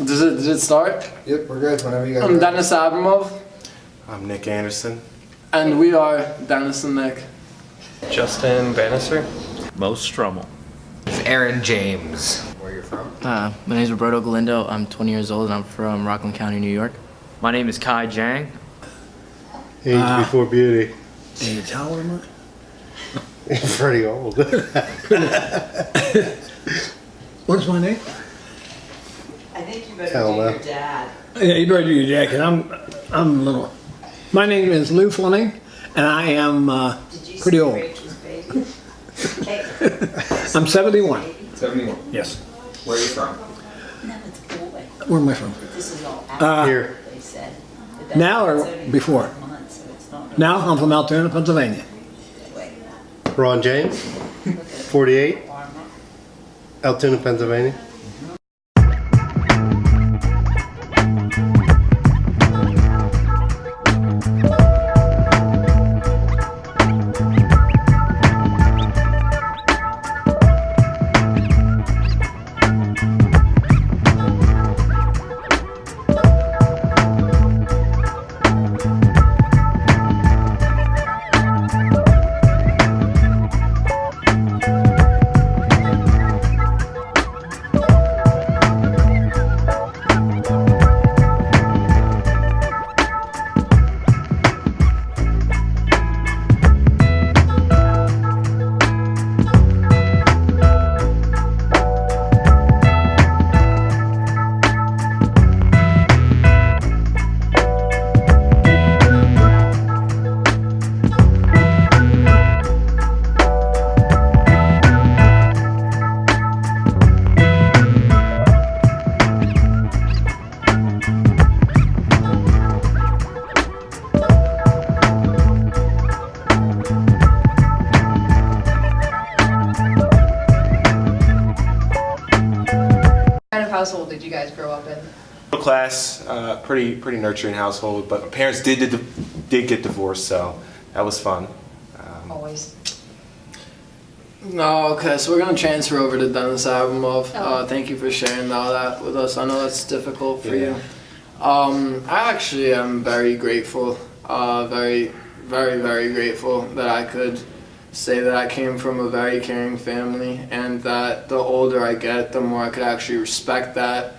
Does it start? Yep, we're good. Whenever you guys I'm are. Dennis Abramov, I'm Nick Anderson. and we are Dennis and Nick. Justin Bannister. Mo Strummel. It's Aaron James. Where you're from? My name is Roberto Galindo. I'm 20 years old and I'm from Rockland County, New York. My name is Kai Jang. Age before beauty. Age, how old am I? Pretty old. What's my name? I think you better Hell do no. your dad. Yeah, you better do your jacket. I'm little. My name is Lou Fleming, and I am Did you pretty see old. Rachel's baby? Okay. I'm 71. 71. Yes. Where are you from? No, it's a boy. Where am I from? This is all after Here. they said. But that's- Now or it's only before? 5 months, so it's not Now I'm from Altoona, Pennsylvania. Wait, Ron James, 48, arm up. Altoona, Pennsylvania. What kind of household did you guys grow up in? Middle class, pretty nurturing household, but my parents did get divorced, so that was fun. Always. No, okay, so we're gonna transfer over to Dennis Abramov. Oh. Thank you for sharing all that with us. I know that's difficult for Yeah. you. I actually am very grateful, very grateful that I could say that I came from a very caring family, and that the older I get, the more I could actually respect that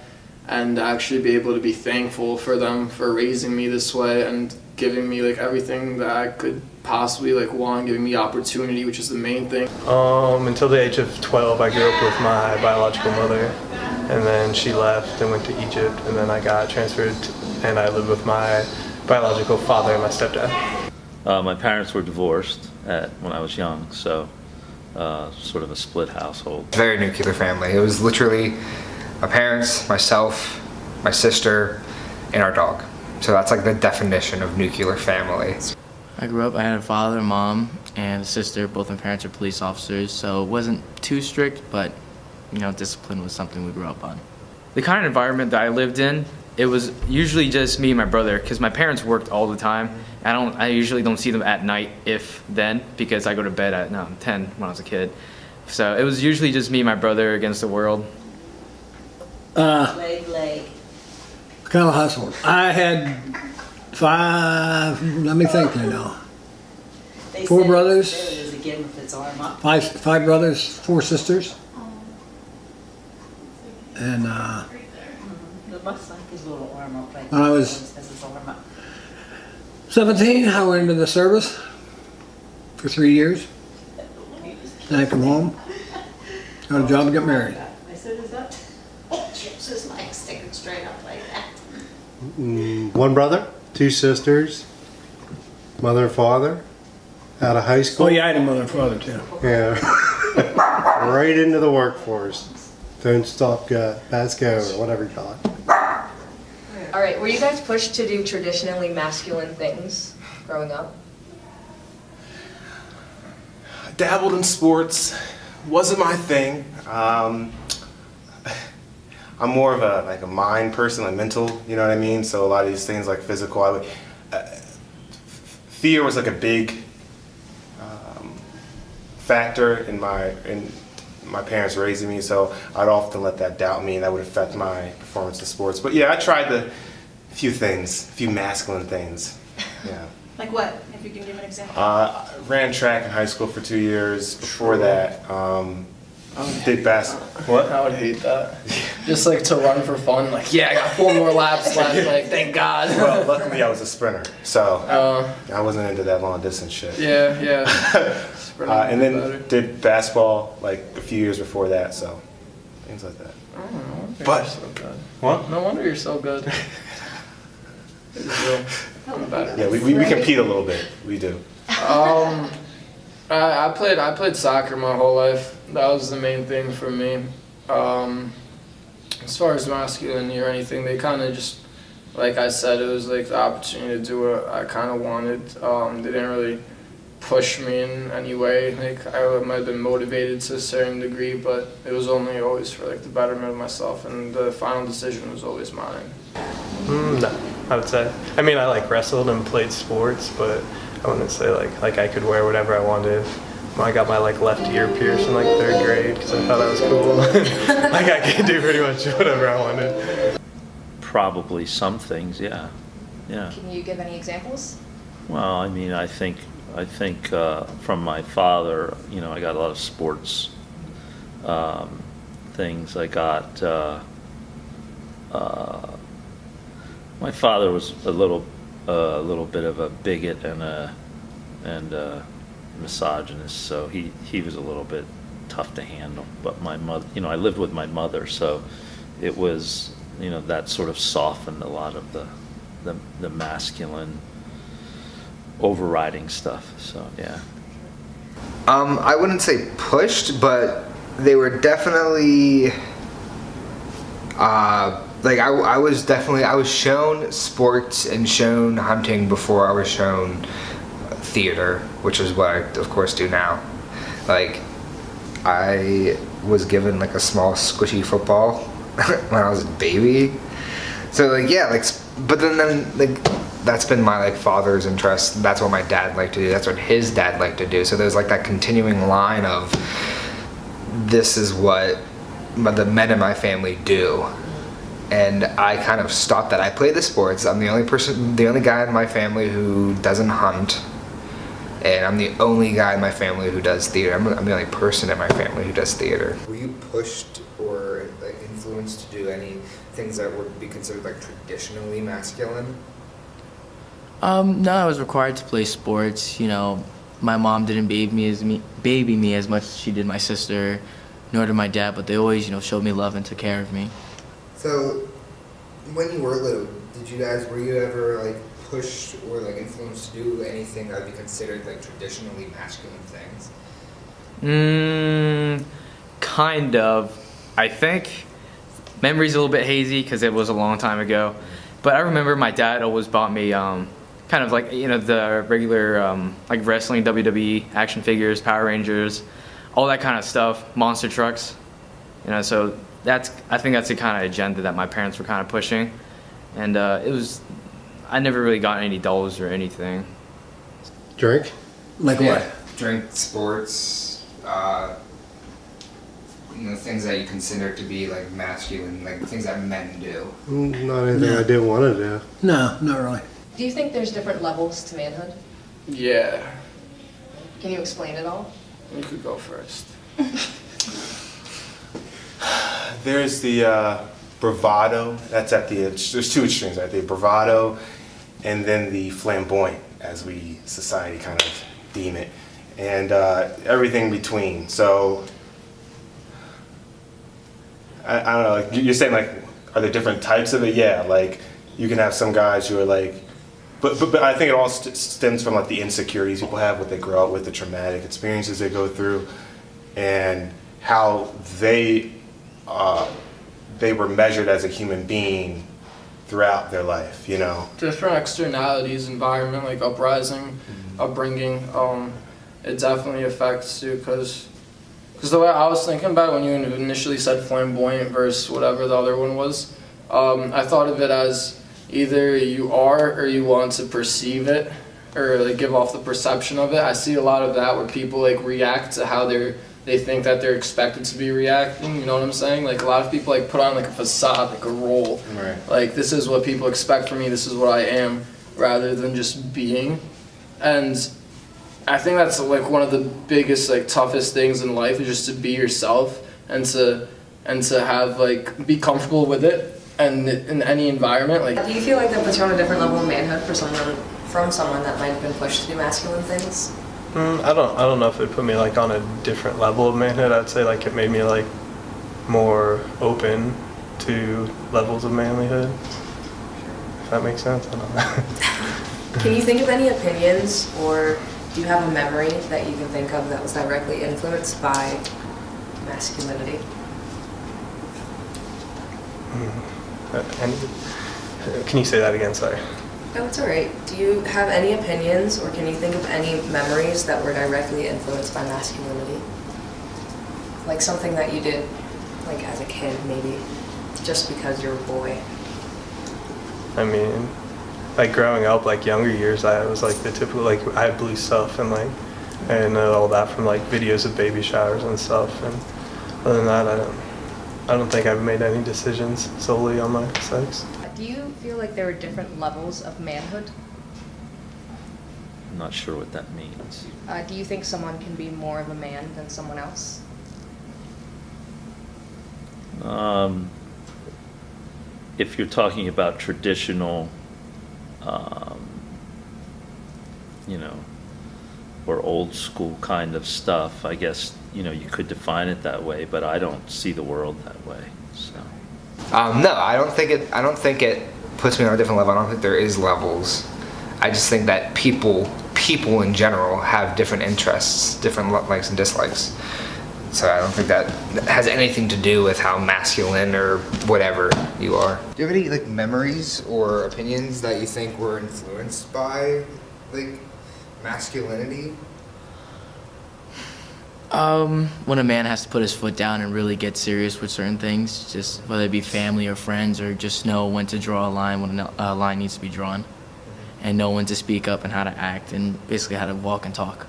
and actually be able to be thankful for them for raising me this way and giving me like everything that I could possibly like want, giving me opportunity, which is the main thing. Until the age of 12, I grew up with my biological mother, and then she left and went to Egypt, and then I got transferred and I lived with my biological father and my stepdad. My parents were divorced when I was young, so sort of a split household. Very nuclear family. It was literally my parents, myself, my sister, and our dog. So that's like the definition of nuclear family. I grew up, I had a father, mom, and a sister. Both my parents are police officers, so it wasn't too strict, but discipline was something we grew up on. The kind of environment that I lived in, it was usually just me and my brother, because my parents worked all the time. I usually don't see them at night, if then, because I go to bed at 10 when I was a kid. So it was usually just me and my brother against the world. Leg. Kind of household. I had 5. Let me think now. They 4 said brothers. It was a given if it's arm up. 5 brothers, 4 sisters, and It must like his little arm up. Like When I was- has his arm up. 17, I went into the service for 3 years. Then I come home, got a job and got married. I said, is that? Chips is like sticking straight up like that. 1 brother, 2 sisters, mother and father, out of high school. Oh yeah, I had a mother and father too. Yeah. Right into the workforce. Don't stop, pass go, or whatever you call it. All right, were you guys pushed to do traditionally masculine things growing up? I dabbled in sports, wasn't my thing. I'm more of a mind person, like mental, you know what I mean? So a lot of these things like physical, fear was like a big factor in my parents raising me, so I'd often let that doubt me, and that would affect my performance in sports. But yeah, I tried a few masculine things. Yeah. Like what? If you can give an example. Ran track in high school for 2 years. Before that, did basketball. What? I would hate that. Just like to run for fun, like, yeah, I got 4 more laps left, like, thank God. Well, luckily I was a sprinter, so I wasn't into that long distance shit. Yeah. And then did basketball like a few years before that, so things like that. Oh, no wonder But- you're so good. What? No wonder you're so good. I'm better. Yeah, we compete a little bit. We do. I played soccer my whole life. That was the main thing for me. As far as masculinity or anything, they kind of just, like I said, it was like the opportunity to do what I kind of wanted. They didn't really push me in any way. Like I might have been motivated to a certain degree, but it was only always for like the betterment of myself, and the final decision was always mine. No, I would say. I mean, I like wrestled and played sports, but I wouldn't say like I could wear whatever I wanted. I got my like left ear pierced in like 3rd grade because I thought that was cool. Like I could do pretty much whatever I wanted. Probably some things, yeah. Can you give any examples? Well, I mean, I think from my father, I got a lot of sports things. I got my father was a little bit of a bigot and a misogynist, so he was a little bit tough to handle. But my mother, I lived with my mother, so it was, that sort of softened a lot of the masculine overriding stuff. So yeah. I wouldn't say pushed, but they were definitely like I was shown sports and shown hunting before I was shown theater, which is what I of course do now. Like I was given like a small squishy football when I was a baby. So like yeah, like but then like that's been my like father's interest. That's what my dad liked to do. That's what his dad liked to do. So there's like that continuing line of this is what the men in my family do. And I kind of stopped that. I play the sports. I'm the only guy in my family who doesn't hunt. And I'm the only guy in my family who does theater. I'm the only person in my family who does theater. Were you pushed or like influenced to do any things that would be considered like traditionally masculine? No, I was required to play sports. My mom didn't baby me as much as she did my sister, nor did my dad. But they always, showed me love and took care of me. So, when you were little, were you ever like pushed or like influenced to do anything that would be considered like traditionally masculine things? Kind of. I think memory's a little bit hazy because it was a long time ago. But I remember my dad always bought me kind of like, the regular like wrestling, WWE, action figures, Power Rangers, all that kind of stuff, monster trucks. So I think that's the kind of agenda that my parents were kind of pushing. And I never really got any dolls or anything. Drink? Like what? Drink, sports, things that you consider to be like masculine, like things that men do. Not anything I didn't want to do. No, not really. Do you think there's different levels to manhood? Yeah. Can you explain it all? You could go first. There's the bravado. That's there's 2 extremes, right? The bravado, and then the flamboyant, as society kind of deem it, and everything between. So I don't know. Like you're saying, like, are there different types of it? Yeah, like you can have some guys who are like, but I think it all stems from like the insecurities people have, what they grow up with, the traumatic experiences they go through, and how they were measured as a human being throughout their life, Different externalities, environment, like uprising, upbringing, it definitely affects you, because the way I was thinking about it when you initially said flamboyant versus whatever the other one was, I thought of it as either you are or you want to perceive it, or like give off the perception of it. I see a lot of that where people like react to how they're they think that they're expected to be reacting, you know what I'm saying? Like a lot of people like put on like a facade, like a role. Right. Like this is what people expect from me, this is what I am, rather than just being. And I think that's like one of the biggest, like toughest things in life is just to be yourself and to have like be comfortable with it and in any environment. Like, Do you feel like that puts you on a different level of manhood from someone that might have been pushed to do masculine things? I don't know if it put me like on a different level of manhood. I'd say like it made me like more open to levels of manlyhood. If that makes sense, I don't know. Can you think of any opinions, or do you have a memory that you can think of that was directly influenced by masculinity? Can you say that again? Sorry. No, it's all right. Do you have any opinions, or can you think of any memories that were directly influenced by masculinity? Like something that you did, like as a kid, maybe, just because you're a boy. I mean, like growing up, like younger years, I was like the typical, like I had blue stuff and like, and all that from like videos of baby showers and stuff. And other than that, I don't think I've made any decisions solely on my sex. Do you feel like there are different levels of manhood? I'm not sure what that means. Do you think someone can be more of a man than someone else? If you're talking about traditional, you know, or old school kind of stuff, I guess, you know, you could define it that way, but I don't see the world that way, so. No, I don't think it puts me on a different level. I don't think there is levels. I just think that people in general have different interests, different likes and dislikes. So I don't think that has anything to do with how masculine or whatever you are. Do you have any like memories or opinions that you think were influenced by like masculinity? When a man has to put his foot down and really get serious with certain things, just whether it be family or friends, or just know when to draw a line when a line needs to be drawn, and know when to speak up and how to act, and basically how to walk and talk.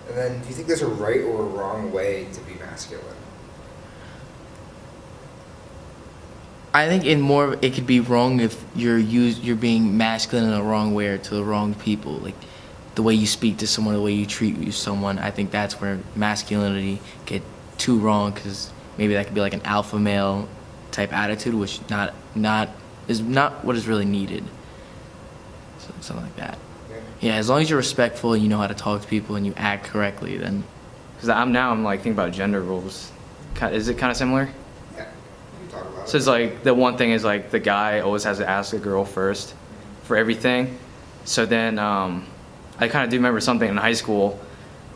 And then, do you think there's a right or a wrong way to be masculine? I think it could be wrong if you're being masculine in a wrong way or to the wrong people, like the way you speak to someone, the way you treat someone. I think that's where masculinity get too wrong, because maybe that could be like an alpha male type attitude, which is not what is really needed. So, something like that. Yeah, as long as you're respectful and you know how to talk to people and you act correctly, then. Because I'm like thinking about gender roles. Is it kind of similar? Yeah, you talk about So it's like the one thing is like the guy always has to ask the girl first for everything. So then I kind of do remember something in high school.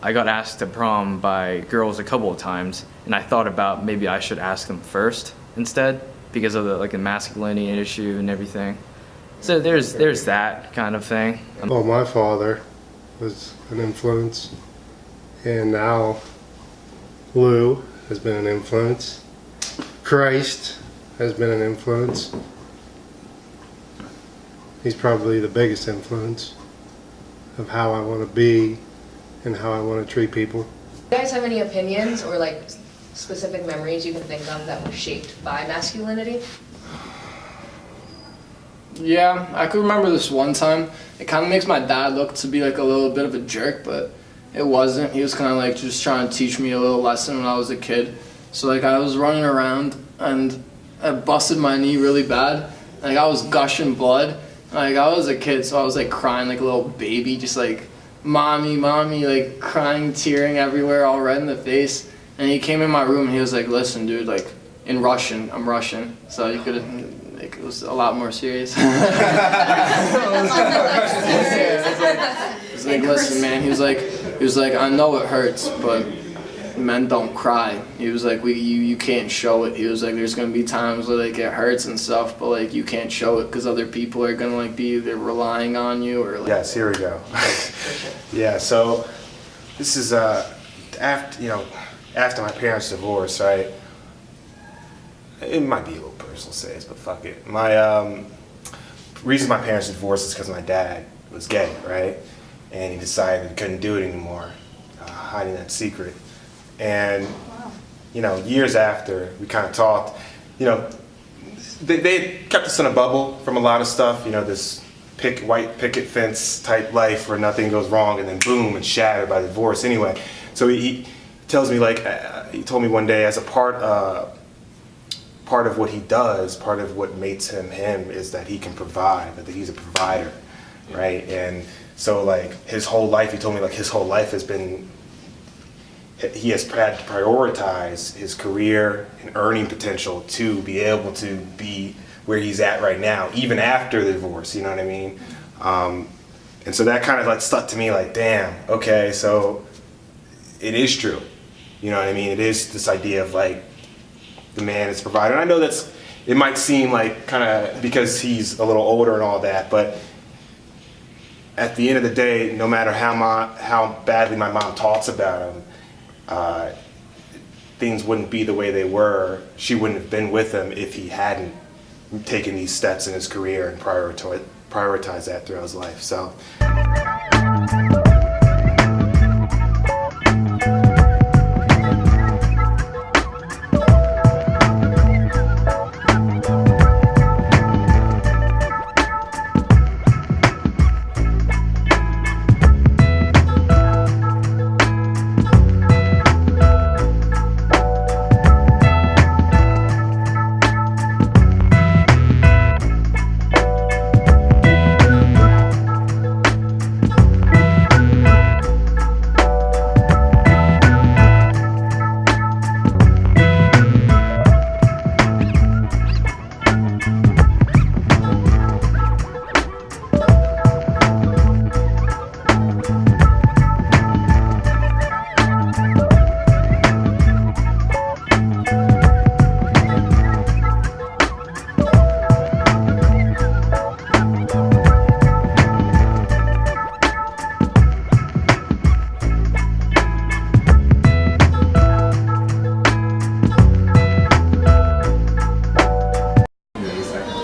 I got asked to prom by girls a couple of times, and I thought about maybe I should ask them first instead because of the masculinity issue and everything. So there's that kind of thing. Well, my father was an influence, and now Lou has been an influence. Christ has been an influence. He's probably the biggest influence of how I want to be and how I want to treat people. Do you guys have any opinions or like specific memories you can think of that were shaped by masculinity? Yeah, I could remember this one time. It kind of makes my dad look to be like a little bit of a jerk, but it wasn't. He was kind of like just trying to teach me a little lesson when I was a kid. So like I was running around and I busted my knee really bad. Like I was gushing blood. Like I was a kid, so I was like crying like a little baby, just like mommy, mommy, like crying, tearing everywhere, all red in the face. And he came in my room and he was like, listen dude, like in Russian, I'm Russian, so you could like, it was a lot more serious. He was like, listen man, he was like, I know it hurts, but men don't cry. He was like, you can't show it. He was like, there's gonna be times where like it hurts and stuff, but like you can't show it because other people are gonna like be either relying on you or like. Yes, here we go. Yeah, so this is after my parents' divorce, right? It might be a little personal, say this, but fuck it. My reason my parents divorced is because my dad was gay, right? And he decided he couldn't do it anymore, hiding that secret. And, you know, years after we kind of talked, you know, they kept us in a bubble from a lot of stuff, you know, this white picket fence type life where nothing goes wrong and then boom, it's shattered by divorce anyway. So he tells me, like, he told me one day, as a part of what he does, part of what makes him him is that he can provide, that he's a provider, right? And so, like, his whole life, he told me, like, his whole life has been, he has had to prioritize his career and earning potential to be able to be where he's at right now, even after the divorce, you know what I mean? And so that kind of like stuck to me, like, damn, okay, so it is true. You know what I mean? It is this idea of like the man is provider. And I know it might seem like kind of because he's a little older and all that, but at the end of the day, no matter how badly my mom talks about him, things wouldn't be the way they were. She wouldn't have been with him if he hadn't taken these steps in his career and prioritize that throughout his life. So.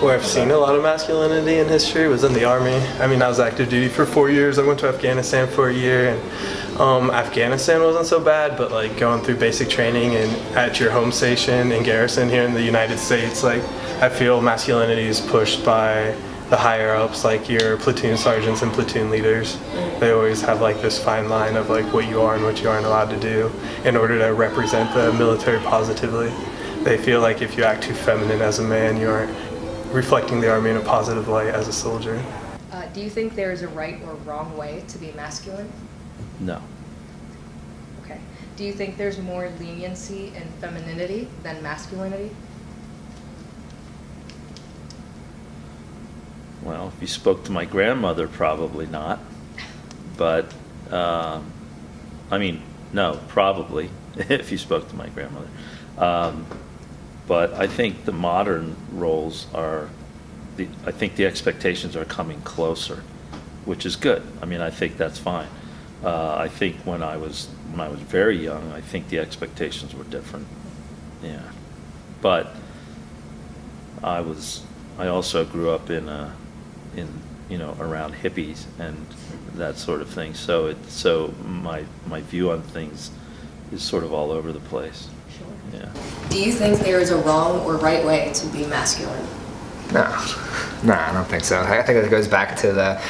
Where I've seen a lot of masculinity in history was in the Army. I mean, I was active duty for 4 years. I went to Afghanistan for a year, and Afghanistan wasn't so bad, but like going through basic training and at your home station in garrison here in the United States, like I feel masculinity is pushed by the higher ups, like your platoon sergeants and platoon leaders. They always have like this fine line of like what you are and what you aren't allowed to do in order to represent the military positively. They feel like if you act too feminine as a man, you aren't reflecting the Army in a positive light as a soldier. Do you think there is a right or wrong way to be masculine? No. Okay. Do you think there's more leniency in femininity than masculinity? Well, if you spoke to my grandmother, probably not. But, I mean, no, probably, if you spoke to my grandmother. But I think the modern roles I think the expectations are coming closer, which is good. I mean, I think that's fine. I think when I was very young, I think the expectations were different. Yeah. But I also grew up in around hippies and that sort of thing. So my view on things is sort of all over the place. Sure. Yeah. Do you think there is a wrong or right way to be masculine? No, I don't think so. I think it goes back to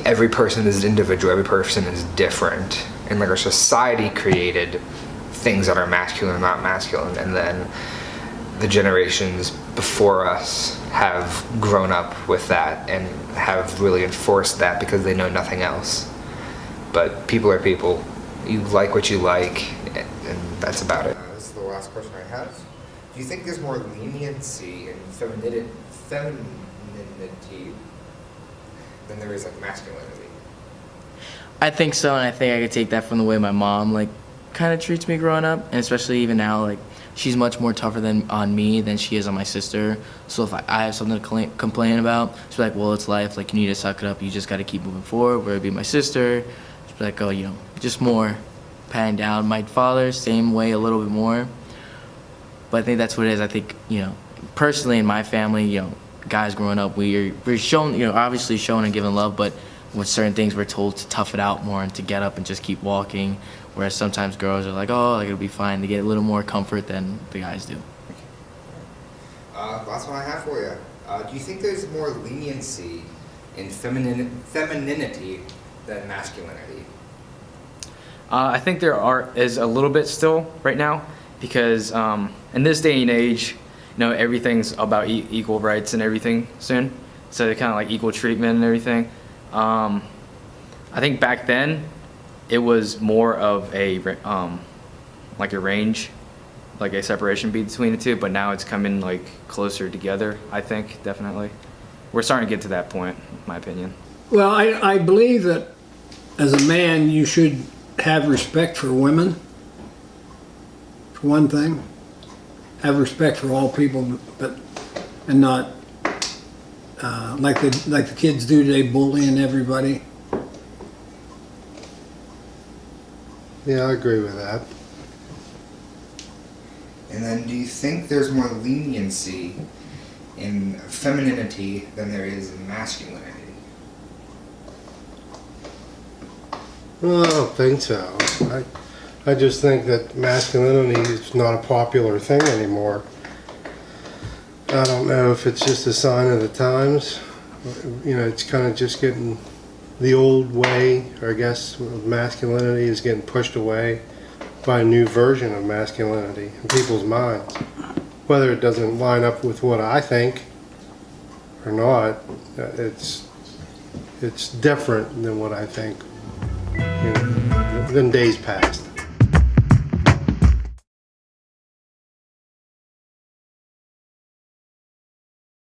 every person is an individual, every person is different. And like our society created things that are masculine and not masculine, and then the generations before us have grown up with that and have really enforced that because they know nothing else. But people are people. You like what you like, and that's about it. This is the last question I have. Do you think there's more leniency in femininity than there is like masculinity? I think so, and I think I could take that from the way my mom like kind of treats me growing up, and especially even now, like she's much more tougher on me than she is on my sister. So if I have something to complain about, she's like, well, it's life. Like, you need to suck it up. You just got to keep moving forward. Where it'd be my sister, she'd be like, oh, just more patting down. My father, same way, a little bit more. But I think that's what it is. I think, personally in my family, guys growing up, we're shown, obviously shown and given love, but with certain things we're told to tough it out more and to get up and just keep walking. Whereas sometimes girls are like, oh, like it'll be fine. They get a little more comfort than the guys do. Last one I have for you. Do you think there's more leniency in femininity than masculinity? I think is a little bit still right now because in this day and age, everything's about equal rights and everything soon. So they're kind of like equal treatment and everything. I think back then it was more of a like a range, like a separation between the two. But now it's coming like closer together. I think definitely we're starting to get to that point, in my opinion. Well, I believe that as a man, you should have respect for women, for one thing. Have respect for all people, and not like the kids do today, bullying everybody. Yeah, I agree with that. And then do you think there's more leniency in femininity than there is in masculinity? Well, I don't think so. I just think that masculinity is not a popular thing anymore. I don't know if it's just a sign of the times. It's kind of just getting the old way, or I guess masculinity is getting pushed away by a new version of masculinity in people's minds. Whether it doesn't line up with what I think or not, it's different than what I think than days past.